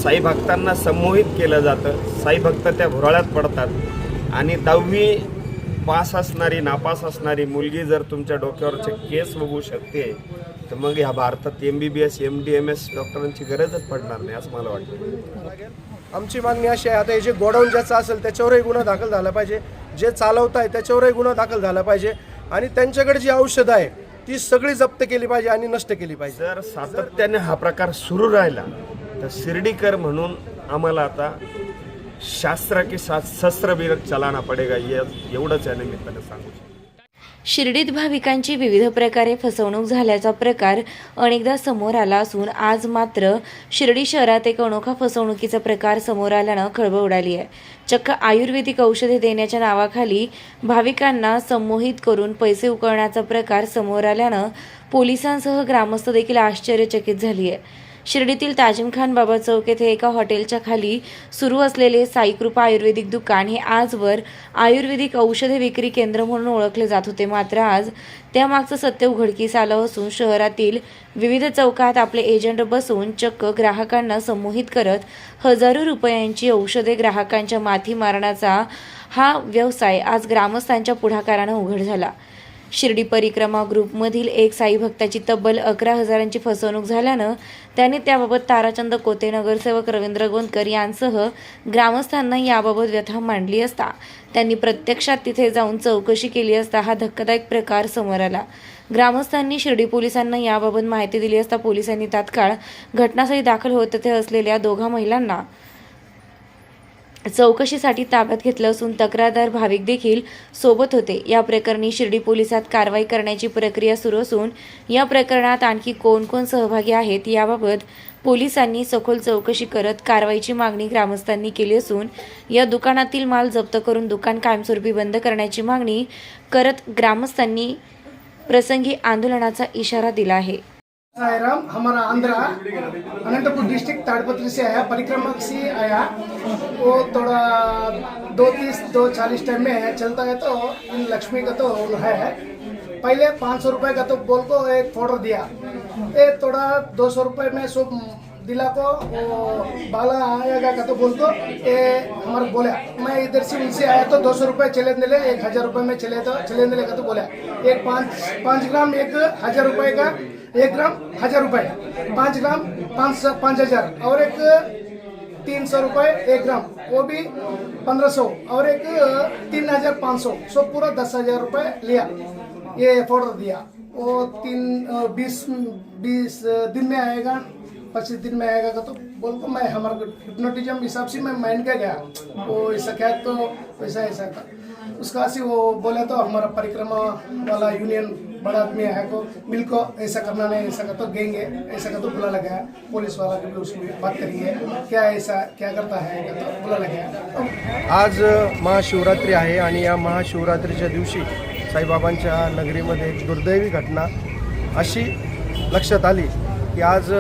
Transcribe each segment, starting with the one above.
साई भक्तांना संमोहित केलं जातं। साई भक्त त्या घोराळ्यात पडतात आणि 10वी पास असणारी नापास असणारी मुलगी जर तुमच्या डोक्यावरचे केस बघू शकते तर मग ह्या भारतात MBBS MD MS डॉक्टरांची गरजच पडणार नाही असं मला वाटतं। आमची मागणी अशी आहे, आता हे जे गोडाऊन ज्याचं असेल त्याच्यावरही गुन्हा दाखल झाला पाहिजे, जे चालवत आहे त्याच्यावरही गुन्हा दाखल झाला पाहिजे आणि त्यांच्याकडे जी औषधं आहे ती सगळी जप्त केली पाहिजे आणि नष्ट केली पाहिजे। जर सातत्याने हा प्रकार सुरू राहिला तर शिर्डीकर म्हणून आम्हाला आता शास्त्र की शस्त्र भी चलाना पडेगा एवढंच या निमित्ताने सांगू शकतो। शिर्डीत भाविकांची विविध प्रकारे फसवणूक झाल्याचा प्रकार अनेकदा समोर आला असून आज मात्र शिर्डी शहरात एक अनोखा फसवणुकीचा प्रकार समोर आल्यानं खळबळ उडाली आहे। चक्क आयुर्वेदिक औषधे देण्याच्या नावाखाली भाविकांना संमोहित करून पैसे उकळण्याचा प्रकार समोर आल्यानं पोलिसांसह ग्रामस्थ देखील आश्चर्यचकित झाली आहे। शिर्डीतील ताजिम खान बाबा चौक येथे एका हॉटेलच्या खाली सुरू असलेले साई कृपा आयुर्वेदिक दुकान हे आजवर आयुर्वेदिक औषधे विक्री केंद्र म्हणून ओळखले जात होते। मात्र आज त्यामागचं सत्य उघडकीस आलं असून शहरातील विविध चौकात आपले एजंट बसवून चक्क ग्राहकांना संमोहित करत हजारो रुपयांची औषधे ग्राहकांच्या माथी मारण्याचा हा व्यवसाय आज ग्रामस्थांच्या पुढाकारानं उघड झाला। शिर्डी परिक्रमा ग्रुपमधील एक साई भक्ताची तब्बल 11,000ची फसवणूक झाल्यानं त्याने त्याबाबत ताराचंद कोते, नगरसेवक रवींद्र गोंदकर यांसह ग्रामस्थांना याबाबत व्यथा मांडली असता त्यांनी प्रत्यक्षात तिथे जाऊन चौकशी केली असता हा धक्कादायक प्रकार समोर आला। ग्रामस्थांनी शिर्डी पोलिसांना याबाबत माहिती दिली असता पोलिसांनी तात्काळ घटनास्थळी दाखल होत तेथे असलेल्या दोघा महिलांना चौकशीसाठी ताब्यात घेतलं असून तक्रारदार भाविक देखील सोबत होते। या प्रकरणी शिर्डी पोलिसात कारवाई करण्याची प्रक्रिया सुरू असून या प्रकरणात आणखी कोण कोण सहभागी आहेत याबाबत पोलिसांनी सखोल चौकशी करत कारवाईची मागणी ग्रामस्थांनी केली असून या दुकानातील माल जप्त करून दुकान कायमस्वरूपी बंद करण्याची मागणी करत ग्रामस्थांनी प्रसंगी आंदोलनाचा इशारा दिला आहे। साईराम, हमारा आंध्रा अनंतपुर डिस्ट्रिक्ट ताड़पत्री से आया, परिक्रमा से आया। वो थोड़ा 2:30-2:40 टाइम में चलता है तो इन लक्ष्मी का तो है। पहले 500 रुपये का तो बोल को एक फोटो दिया, ये थोड़ा 200 रुपये में सब दिला को वो बाला आएगा का तो बोल को ये हमारे बोला। मैं इधर से उनसे आया तो 200 रुपये चले दिले, 1,000 रुपये में चले दिले का तो बोला। एक 5 ग्राम 1,000 रुपये का, 1 ग्राम 1,000 रुपये, 5 ग्राम 5,000 और एक 300 रुपये 1 ग्राम वो भी 1,500 और एक 3,500 सो पूरा 10,000 रुपये लिया। ये फोटो दिया, वो 20 दिन में आएगा, 25 दिन में आएगा का तो बोल को मैं हमारा हिप्नोटिज्म हिसाब से मैं माइंड का गया वो ऐसा क्या तो वैसा ऐसा था उसका से वो बोले तो हमारा परिक्रमा वाला यूनियन बड़ा आदमी है को मिल को ऐसा करना नहीं, ऐसा का तो गेंगे ऐसा का तो बुला लगा। पुलिस वाला के भी उसमें बात करिए क्या ऐसा क्या करता है का तो बुला लगा। आज महाशिवरात्री आहे आणि या महाशिवरात्रीच्या दिवशी साईबाबांच्या नगरीमध्ये एक दुर्दैवी घटना अशी लक्षात आली की आज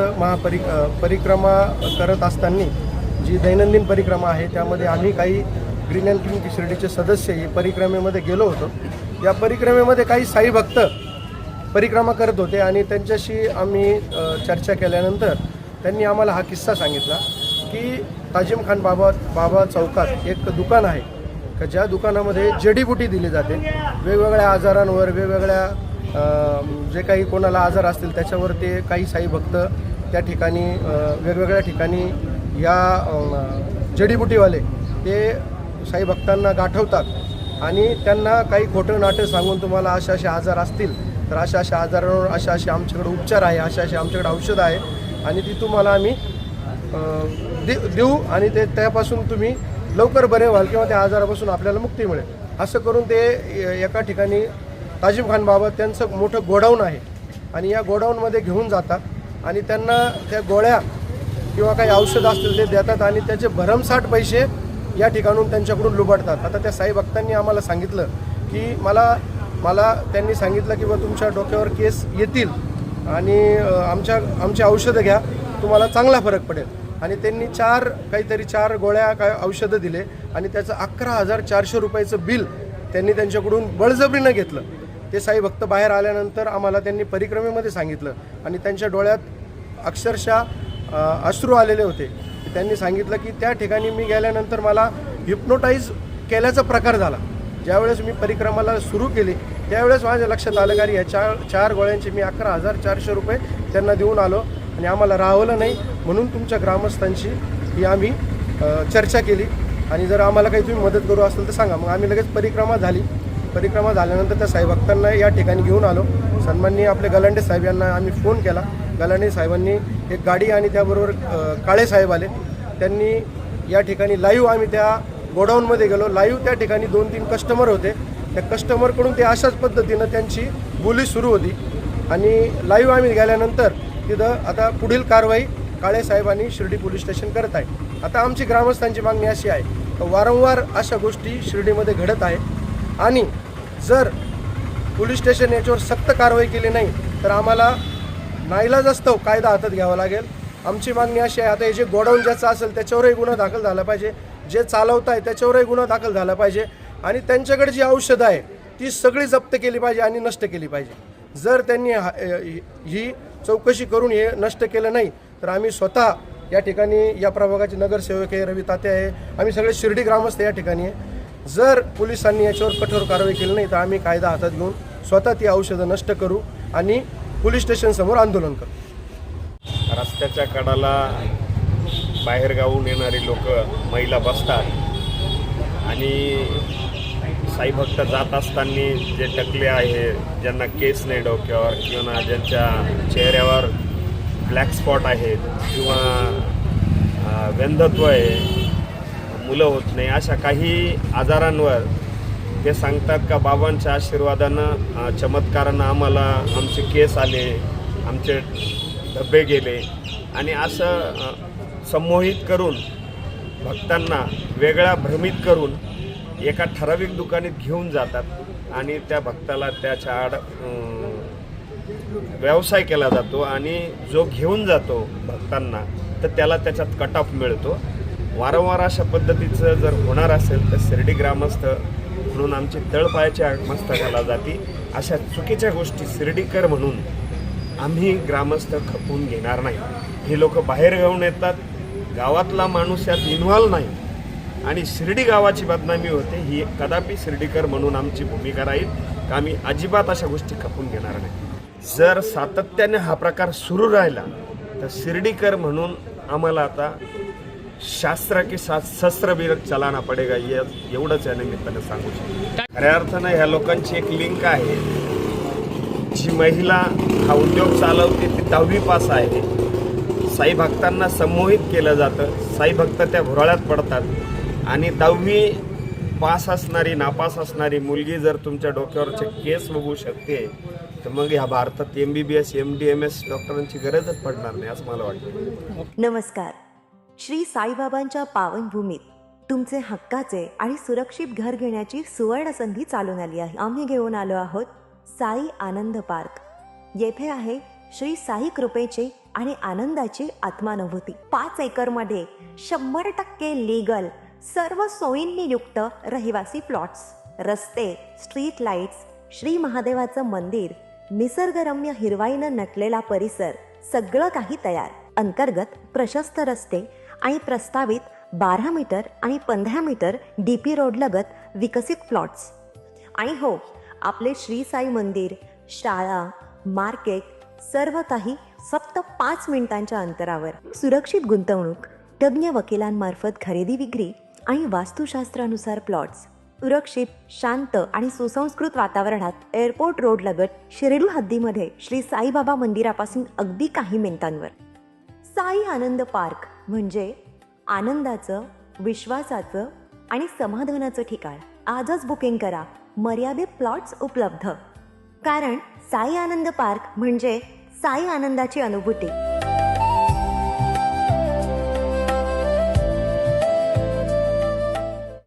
परिक्रमा करत असताना जी दैनंदिन परिक्रमा आहे त्यामध्ये आम्ही काही ग्रीन अँड क्लीन शिर्डीचे सदस्य हे परिक्रमेमध्ये गेलो होतो। या परिक्रमेमध्ये काही साई भक्त परिक्रमा करत होते आणि त्यांच्याशी आम्ही चर्चा केल्यानंतर त्यांनी आम्हाला हा किस्सा सांगितला की ताजिम खान बाबा चौकात एक दुकान आहे का ज्या दुकानामध्ये जडीबुटी दिली जाते। वेगवेगळ्या आजारांवर वेगवेगळ्या जे काही कोणाला आजार असतील त्याच्यावर ते काही साई भक्त त्या ठिकाणी वेगवेगळ्या ठिकाणी या जडीबुटीवाले ते साई भक्तांना गाठवतात आणि त्यांना काही खोटं नाटं सांगून तुम्हाला अशा असे आजार असतील तर अशा अशा आजारांवर अशा असे आमच्याकडे उपचार आहे, अशा असे आमच्याकडे औषधं आहे आणि ती तुम्हाला आम्ही देऊ आणि ते त्यापासून तुम्ही लवकर बरे व्हाल किंवा त्या आजारापासून आपल्याला मुक्ती मिळेल असं करून ते एका ठिकाणी ताजिम खान बाबा त्यांचं मोठं गोडाऊन आहे आणि या गोडाऊनमध्ये घेऊन जातात आणि त्यांना त्या गोळ्या किंवा काही औषधं असतील ते देतात आणि त्याचे भरमसाठ पैसे या ठिकाणून त्यांच्याकडून लुबाडतात। आता त्या साई भक्तांनी आम्हाला सांगितलं की मला त्यांनी सांगितलं की बा तुमच्या डोक्यावर केस येतील आणि आमची औषधं घ्या तुम्हाला चांगला फरक पडेल आणि त्यांनी काहीतरी 4 गोळ्या काय औषधं दिले आणि त्याचं 11,400 रुपयाचं बिल त्यांनी त्यांच्याकडून बळजबरीनं घेतलं। ते साई भक्त बाहेर आल्यानंतर आम्हाला त्यांनी परिक्रमेमध्ये सांगितलं आणि त्यांच्या डोळ्यात अक्षरशः अश्रू आलेले होते. त्यांनी सांगितलं की त्या ठिकाणी मी गेल्यानंतर मला हिप्नोटाईज केल्याचा प्रकार झाला. ज्यावेळेस मी परिक्रमाला सुरू केली त्यावेळेस माझ्या लक्षात आलं की या चार गोळ्यांचे मी 11,400 रुपये त्यांना देऊन आलो आणि आम्हाला राहवलं नाही. म्हणून तुमच्या ग्रामस्थांशी ही आम्ही चर्चा केली आणि जर आम्हाला काही तुम्ही मदत करू असेल तर सांगा. मग आम्ही लगेच परिक्रमा झाली. परिक्रमा झाल्यानंतर त्या साईभक्तांना या ठिकाणी घेऊन आलो. सन्माननीय आपले गलांडे साहेब यांना आम्ही फोन केला. गलांडे साहेबांनी एक गाडी आणि त्याबरोबर काळे साहेब आले. त्यांनी या ठिकाणी लाईव्ह आम्ही त्या गोडाऊनमध्ये गेलो. लाईव्ह त्या ठिकाणी 2-3 कस्टमर होते. त्या कस्टमरकडून ते अशाच पद्धतीनं त्यांची बोली सुरू होती आणि लाईव्ह आम्ही गेल्यानंतर तिथं आता पुढील कारवाई काळे साहेबांनी शिर्डी पोलीस स्टेशन करत आहे. आता आमची ग्रामस्थांची मागणी अशी आहे की वारंवार अशा गोष्टी शिर्डीमध्ये घडत आहे आणि जर पोलीस स्टेशन याच्यावर सक्त कारवाई केली नाही तर आम्हाला नाईलाजास्तव कायदा हातात घ्यावा लागेल. आमची मागणी अशी आहे, आता हे जे गोडाऊन ज्याचं असेल त्याच्यावरही गुन्हा दाखल झाला पाहिजे, जे चालवत आहे त्याच्यावरही गुन्हा दाखल झाला पाहिजे आणि त्यांच्याकडे जी औषधं आहे ती सगळी जप्त केली पाहिजे आणि नष्ट केली पाहिजे. जर त्यांनी ही चौकशी करून हे नष्ट केलं नाही तर आम्ही स्वतः या ठिकाणी या प्रभागाचे नगरसेवक आहे, रवी तात्या आहे, आम्ही सगळे शिर्डी ग्रामस्थ या ठिकाणी आहे. जर पोलिसांनी याच्यावर कठोर कारवाई केली नाही तर आम्ही कायदा हातात घेऊन स्वतः ती औषधं नष्ट करू आणि पोलीस स्टेशनसमोर आंदोलन करू. रस्त्याच्या कडाला बाहेरगावून येणारी लोक महिला बसतात आणि साईभक्त जात असताना जे टकले आहे, ज्यांना केस नाही डोक्यावर किंवा ज्यांच्या चेहऱ्यावर ब्लॅक स्पॉट आहेत किंवा व्यंधत्व आहे, मुलं होत नाही, अशा काही आजारांवर ते सांगतात का बाबांच्या आशीर्वादानं चमत्कारानं आम्हाला आमचे केस आले, आमचे धब्बे गेले आणि असं संमोहित करून भक्तांना वेगळा भ्रमित करून एका ठराविक दुकानात घेऊन जातात आणि त्या भक्ताला त्याच्या आड व्यवसाय केला जातो आणि जो घेऊन जातो भक्तांना तर त्याला त्याच्यात कट ऑफ मिळतो. वारंवार अशा पद्धतीचं जर होणार असेल तर शिर्डी ग्रामस्थ म्हणून आमची तळपायाची मस्तकाला जाती. अशा चुकीच्या गोष्टी शिर्डीकर म्हणून आम्ही ग्रामस्थ खपवून घेणार नाही. हे लोक बाहेर गावून येतात, गावातला माणूस यात इन्व्हॉल्व नाही आणि शिर्डी गावाची बदनामी होते. ही कदापि शिर्डीकर म्हणून आमची भूमिका राहील का आम्ही अजिबात अशा गोष्टी खपवून घेणार नाही. जर सातत्याने हा प्रकार सुरू राहिला तर शिर्डीकर म्हणून आम्हाला आता शास्त्र की शस्त्र भी चलाना पडेगा एवढंच या निमित्तानं सांगू शकतो. खऱ्या अर्थानं ह्या लोकांची एक लिंक आहे. जी महिला हा उद्योग चालवते ती 10वी पास आहे. साई भक्तांना संमोहित केलं जातं. साई भक्त त्या घोराळ्यात पडतात आणि 10वी पास असणारी नापास असणारी मुलगी जर तुमच्या डोक्यावरचे केस बघू शकते तर मग ह्या भारतात MBBS MD MS डॉक्टरांची गरजच पडणार नाही असं मला वाटतं. नमस्कार. श्री साईबाबांच्या पावनभूमीत तुमचे हक्काचे आणि सुरक्षित घर घेण्याची सुवर्ण संधी चालून आली आहे. आम्ही घेऊन आलो आहोत साई आनंद पार्क. येथे आहे श्री साई कृपेचे आणि आनंदाची आत्मानुभूती. 5 एकरमध्ये 100% लीगल सर्व सोयींनी युक्त रहिवासी प्लॉट्स, रस्ते, स्ट्रीट लाईट्स, श्री महादेवाचं मंदिर, निसर्गरम्य हिरवाईनं नटलेला परिसर, सगळं काही तयार. अंतर्गत प्रशस्त रस्ते आणि प्रस्तावित 12 मीटर आणि 15 मीटर DP रोड लगत विकसित प्लॉट्स. आणि हो, आपले श्री साई मंदिर, शाळा, मार्केट सर्व काही फक्त 5 मिनिटांच्या अंतरावर. सुरक्षित गुंतवणूक, तज्ज्ञ वकिलांमार्फत खरेदी विक्री आणि वास्तुशास्त्रानुसार प्लॉट्स. सुरक्षित, शांत आणि सुसंस्कृत वातावरणात एअरपोर्ट रोड लगत शिर्डी हद्दीमध्ये श्री साईबाबा मंदिरापासून अगदी काही मिनिटांवर. साई आनंद पार्क म्हणजे आनंदाचं, विश्वासाचं आणि समाधानाचं ठिकाण. आजच बुकिंग करा. मर्यादित प्लॉट्स उपलब्ध. कारण साई आनंद पार्क म्हणजे साई आनंदाची अनुभूती.